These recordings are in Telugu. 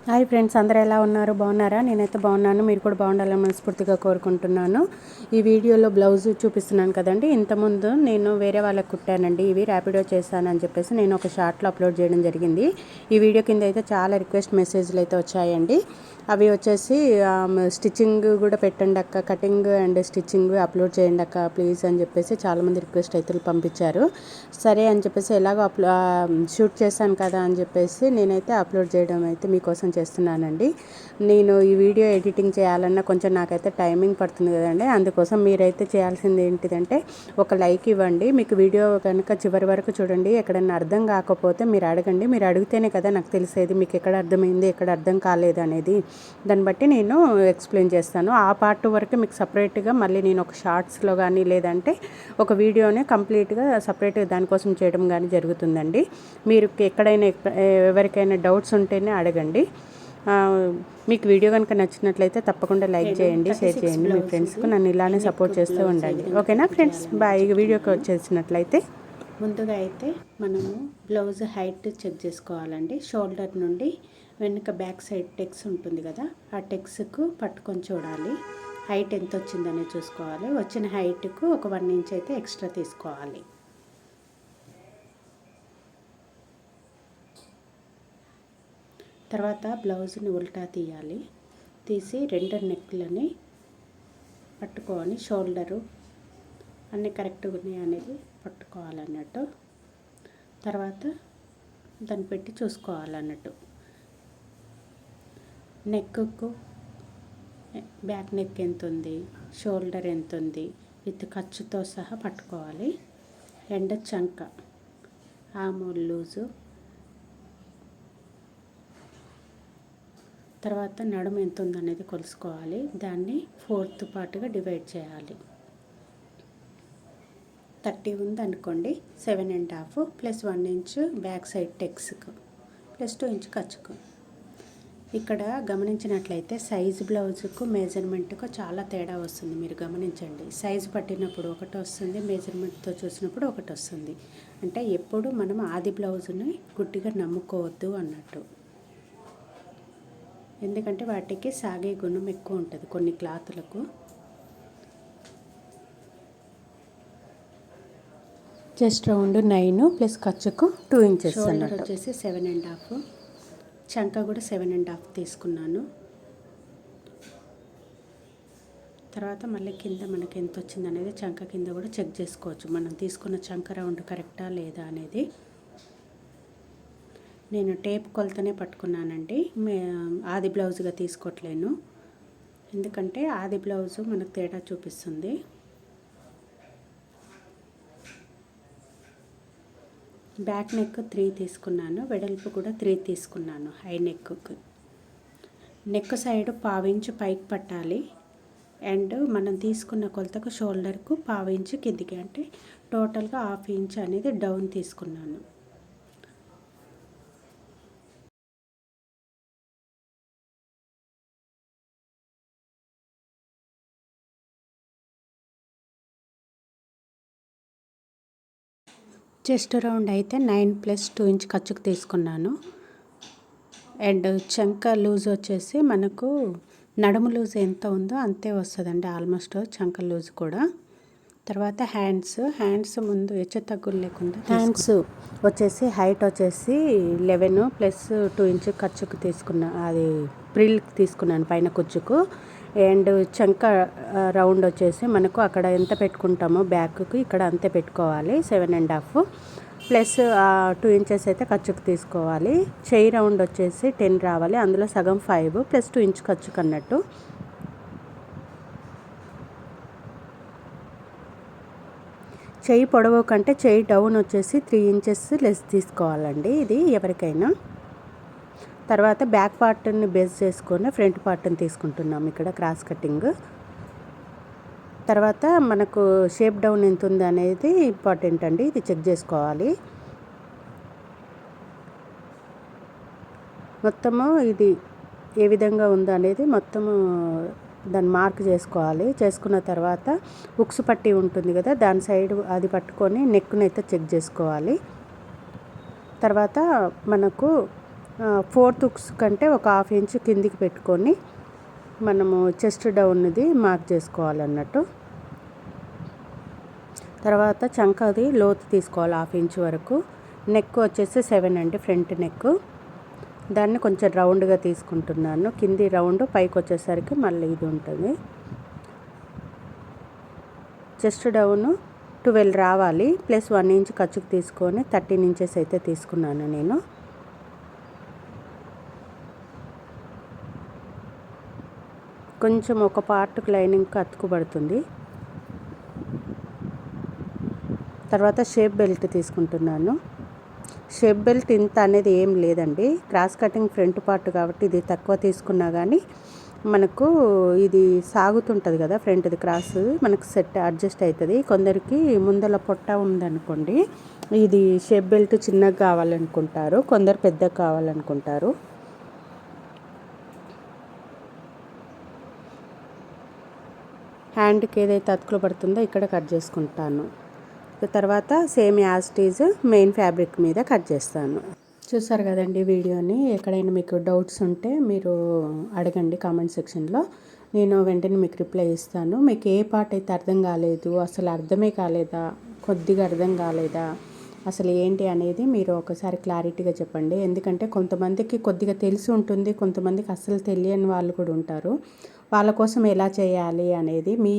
హాయ్ ఫ్రెండ్స్, అందరూ ఎలా ఉన్నారు? బాగున్నారా? నేనైతే బాగున్నాను. మీరు కూడా బాగుండాలని మనస్ఫూర్తిగా కోరుకుంటున్నాను. ఈ వీడియోలో బ్లౌజ్ చూపిస్తున్నాను కదండి. ఇంతకుముందు నేను వేరే వాళ్ళకి కుట్టానండి. ఇవి ర్యాపిడో చేశానని చెప్పేసి నేను ఒక షార్ట్లో అప్లోడ్ చేయడం జరిగింది. ఈ వీడియో కింద అయితే చాలా రిక్వెస్ట్ మెసేజ్లు అయితే వచ్చాయండి. అవి వచ్చేసి స్టిచ్చింగ్ కూడా పెట్టండి అక్క, కటింగ్ అండ్ స్టిచ్చింగ్ అప్లోడ్ చేయండి అక్క ప్లీజ్ అని చెప్పేసి చాలామంది రిక్వెస్ట్ అయితే పంపించారు. సరే అని చెప్పేసి ఎలాగో షూట్ చేశాను కదా అని చెప్పేసి నేనైతే అప్లోడ్ చేయడం అయితే మీకోసం చేస్తున్నానండి. నేను ఈ వీడియో ఎడిటింగ్ చేయాలన్నా కొంచెం నాకైతే టైమింగ్ పడుతుంది కదండి. అందుకోసం మీరైతే చేయాల్సింది ఏంటిదంటే ఒక లైక్ ఇవ్వండి. మీకు వీడియో కనుక చివరి వరకు చూడండి. ఎక్కడన్నా అర్థం కాకపోతే మీరు అడగండి. మీరు అడిగితేనే కదా నాకు తెలిసేది మీకు ఎక్కడ అర్థమైంది, ఎక్కడ అర్థం కాలేదు అనేది. దాన్ని బట్టి నేను ఎక్స్ప్లెయిన్ చేస్తాను. ఆ పార్ట్ వరకు మీకు సపరేట్గా మళ్ళీ నేను ఒక షార్ట్స్లో కానీ లేదంటే ఒక వీడియోనే కంప్లీట్గా సపరేట్గా దానికోసం చేయడం కానీ జరుగుతుందండి. మీరు ఎక్కడైనా ఎవరికైనా డౌట్స్ ఉంటేనే అడగండి. మీకు వీడియో కనుక నచ్చినట్లయితే తప్పకుండా లైక్ చేయండి, షేర్ చేయండి. మీ ఫ్రెండ్స్కు నన్ను ఇలానే సపోర్ట్ చేస్తూ ఉండండి. ఓకేనా ఫ్రెండ్స్? బాయ్. వీడియోకి వచ్చేసినట్లయితే ముందుగా అయితే మనము బ్లౌజ్ హైట్ చెక్ చేసుకోవాలండి. షోల్డర్ నుండి వెనుక బ్యాక్ సైడ్ టెక్స్ ఉంటుంది కదా, ఆ టెక్స్కు పట్టుకొని చూడాలి. హైట్ ఎంత వచ్చిందనే చూసుకోవాలి. వచ్చిన హైట్కు ఒక 1 ఇంచ్ అయితే ఎక్స్ట్రా తీసుకోవాలి. తర్వాత బ్లౌజ్ని ఉల్టా తీయాలి. తీసి 2 నెక్లని పట్టుకొని షోల్డరు అన్నీ కరెక్ట్గా ఉన్నాయి అనేది పట్టుకోవాలన్నట్టు. తర్వాత దాన్ని పెట్టి చూసుకోవాలన్నట్టు. నెక్కు బ్యాక్ నెక్ ఎంత ఉంది, షోల్డర్ ఎంత ఉంది, విత్ ఖర్చుతో సహా పట్టుకోవాలి. ఎండ చంక ఆమూల్ లూజు, తర్వాత నడుము ఎంత ఉందనేది కొలుసుకోవాలి. దాన్ని 4th పార్ట్గా డివైడ్ చేయాలి. 30 ఉంది అనుకోండి, 7.5 ప్లస్ 1 ఇంచ్ బ్యాక్ సైడ్ టెక్స్కు ప్లస్ 2 ఇంచ్ ఖర్చుకు. ఇక్కడ గమనించినట్లయితే సైజు బ్లౌజుకు మెజర్మెంట్కు చాలా తేడా వస్తుంది. మీరు గమనించండి. సైజు పట్టినప్పుడు ఒకటి వస్తుంది, మెజర్మెంట్తో చూసినప్పుడు ఒకటి వస్తుంది. అంటే ఎప్పుడు మనం ఆది బ్లౌజుని గుడ్డిగా నమ్ముకోవద్దు అన్నట్టు. ఎందుకంటే వాటికి సాగే గుణం ఎక్కువ ఉంటుంది కొన్ని క్లాతులకు. చెస్ట్ రౌండ్ 9 ప్లస్ ఖర్చుకు 2 ఇంచెస్. షోల్డర్ వచ్చేసి 7.5, చంక కూడా 7.5 తీసుకున్నాను. తర్వాత మళ్ళీ కింద మనకి ఎంత వచ్చింది అనేది చంక కింద కూడా చెక్ చేసుకోవచ్చు. మనం తీసుకున్న చంక రౌండ్ కరెక్టా లేదా అనేది. నేను టేప్ కొలతనే పట్టుకున్నానండి, ఆది బ్లౌజ్గా తీసుకోవట్లేను. ఎందుకంటే ఆది బ్లౌజు మనకు తేడా చూపిస్తుంది. బ్యాక్ నెక్ 3 తీసుకున్నాను, వెడల్పు కూడా 3 తీసుకున్నాను. High neck neck side 1/2 inch పైకి పట్టాలి. అండ్ మనం తీసుకున్న కొలతకు షోల్డర్కు 1/2 ఇంచ్ కిందికి, అంటే టోటల్గా 1/2 ఇంచ్ అనేది డౌన్ తీసుకున్నాను. చెస్ట్ రౌండ్ అయితే 9 ప్లస్ 2 ఇంచ్ ఖర్చుకు తీసుకున్నాను. అండ్ చంక లూజ్ వచ్చేసి మనకు నడుము లూజ్ ఎంత ఉందో అంతే వస్తుందండి ఆల్మోస్ట్ చంక లూజ్ కూడా. తర్వాత హ్యాండ్స్ ముందు హెచ్చు తగ్గులు లేకుండా హ్యాండ్స్ వచ్చేసి హైట్ వచ్చేసి 11 ప్లస్ 2 ఇంచ్ ఖర్చుకు తీసుకున్నా, అది ప్రిల్కి తీసుకున్నాను పైన కుచ్చుకు. అండ్ చంక రౌండ్ వచ్చేసి మనకు అక్కడ ఎంత పెట్టుకుంటామో బ్యాక్కి ఇక్కడ అంతే పెట్టుకోవాలి. 7.5 ప్లస్ 2 ఇంచెస్ అయితే ఖర్చుకు తీసుకోవాలి. చెయ్యి రౌండ్ వచ్చేసి 10 రావాలి. అందులో సగం 5 ప్లస్ 2 ఇంచ్ ఖర్చుకు అన్నట్టు. చెయ్యి పొడవు కంటే చెయ్యి డౌన్ వచ్చేసి 3 ఇంచెస్ లెస్ తీసుకోవాలండి, ఇది ఎవరికైనా. తర్వాత బ్యాక్ పార్ట్ని బేస్ చేసుకొని ఫ్రంట్ పార్ట్ని తీసుకుంటున్నాం ఇక్కడ క్రాస్ కటింగ్. తర్వాత మనకు షేప్ డౌన్ ఎంత ఉంది అనేది ఇంపార్టెంట్ అండి, ఇది చెక్ చేసుకోవాలి. మొత్తము ఇది ఏ విధంగా ఉందో అనేది మొత్తము దాన్ని మార్క్ చేసుకోవాలి. చేసుకున్న తర్వాత ఉక్సు పట్టి ఉంటుంది కదా, దాని సైడ్ అది పట్టుకొని నెక్ను అయితే చెక్ చేసుకోవాలి. తర్వాత మనకు 4th హుక్స్ కంటే ఒక హాఫ్ ఇంచ్ కిందికి పెట్టుకొని మనము చెస్ట్ డౌన్ది మార్క్ చేసుకోవాలన్నట్టు. తర్వాత చంకది లోతు తీసుకోవాలి హాఫ్ ఇంచ్ వరకు. నెక్ వచ్చేసి 7 అండి, ఫ్రంట్ నెక్. దాన్ని కొంచెం రౌండ్గా తీసుకుంటున్నాను. కింది రౌండ్, పైకి వచ్చేసరికి మళ్ళీ ఇది ఉంటుంది. చెస్ట్ డౌన్ 12 రావాలి, ప్లస్ 1 ఇంచ్ ఖర్చుకు తీసుకొని 13 ఇంచెస్ అయితే తీసుకున్నాను నేను. కొంచెం ఒక పార్ట్కి లైనింగ్కి అతుకుబడుతుంది. తర్వాత షేప్ బెల్ట్ తీసుకుంటున్నాను. షేప్ బెల్ట్ ఇంత అనేది ఏం లేదండి, క్రాస్ కటింగ్ ఫ్రంట్ పార్ట్ కాబట్టి ఇది తక్కువ తీసుకున్నా కానీ మనకు ఇది సాగుతుంటుంది కదా, ఫ్రంట్ది క్రాస్ మనకు సెట్ అడ్జస్ట్ అవుతుంది. కొందరికి ముందల పొట్ట ఉందనుకోండి, ఇది షేప్ బెల్ట్ చిన్నగా కావాలనుకుంటారు, కొందరు పెద్దగా కావాలనుకుంటారు. హ్యాండ్కి ఏదైతే అతుకులు పడుతుందో ఇక్కడ కట్ చేసుకుంటాను. తర్వాత same as it is main fabric మీద కట్ చేస్తాను. చూసారు కదండి వీడియోని. ఎక్కడైనా మీకు డౌట్స్ ఉంటే మీరు అడగండి కామెంట్ సెక్షన్లో, నేను వెంటనే మీకు రిప్లై ఇస్తాను. మీకు ఏ పార్ట్ అయితే అర్థం కాలేదు, అసలు అర్థమే కాలేదా, కొద్దిగా అర్థం కాలేదా, అసలు ఏంటి అనేది మీరు ఒకసారి క్లారిటీగా చెప్పండి. ఎందుకంటే కొంతమందికి కొద్దిగా తెలిసి ఉంటుంది, కొంతమందికి అసలు తెలియని వాళ్ళు కూడా ఉంటారు. వాళ్ళ కోసం ఎలా చేయాలి అనేది మీ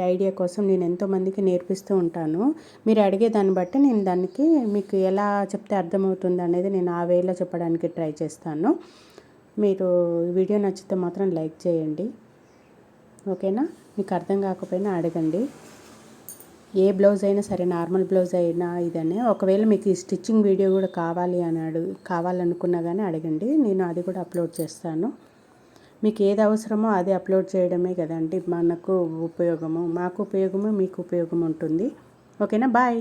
ఐడియా కోసం నేను ఎంతోమందికి నేర్పిస్తూ ఉంటాను. మీరు అడిగే దాన్ని బట్టి నేను దానికి మీకు ఎలా చెప్తే అర్థమవుతుంది అనేది నేను ఆ వేలో చెప్పడానికి ట్రై చేస్తాను. మీరు వీడియో నచ్చితే మాత్రం లైక్ చేయండి, ఓకేనా? మీకు అర్థం కాకపోయినా అడగండి. ఏ బ్లౌజ్ అయినా సరే, నార్మల్ బ్లౌజ్ అయినా ఇదనే. ఒకవేళ మీకు ఈ స్టిచ్చింగ్ వీడియో కూడా కావాలనుకున్నా కానీ అడగండి, నేను అది కూడా అప్లోడ్ చేస్తాను. మీకు ఏది అవసరమో అది అప్లోడ్ చేయడమే కదండి మనకు ఉపయోగము, మాకు ఉపయోగము, మీకు ఉపయోగం ఉంటుంది. ఓకేనా? బాయ్.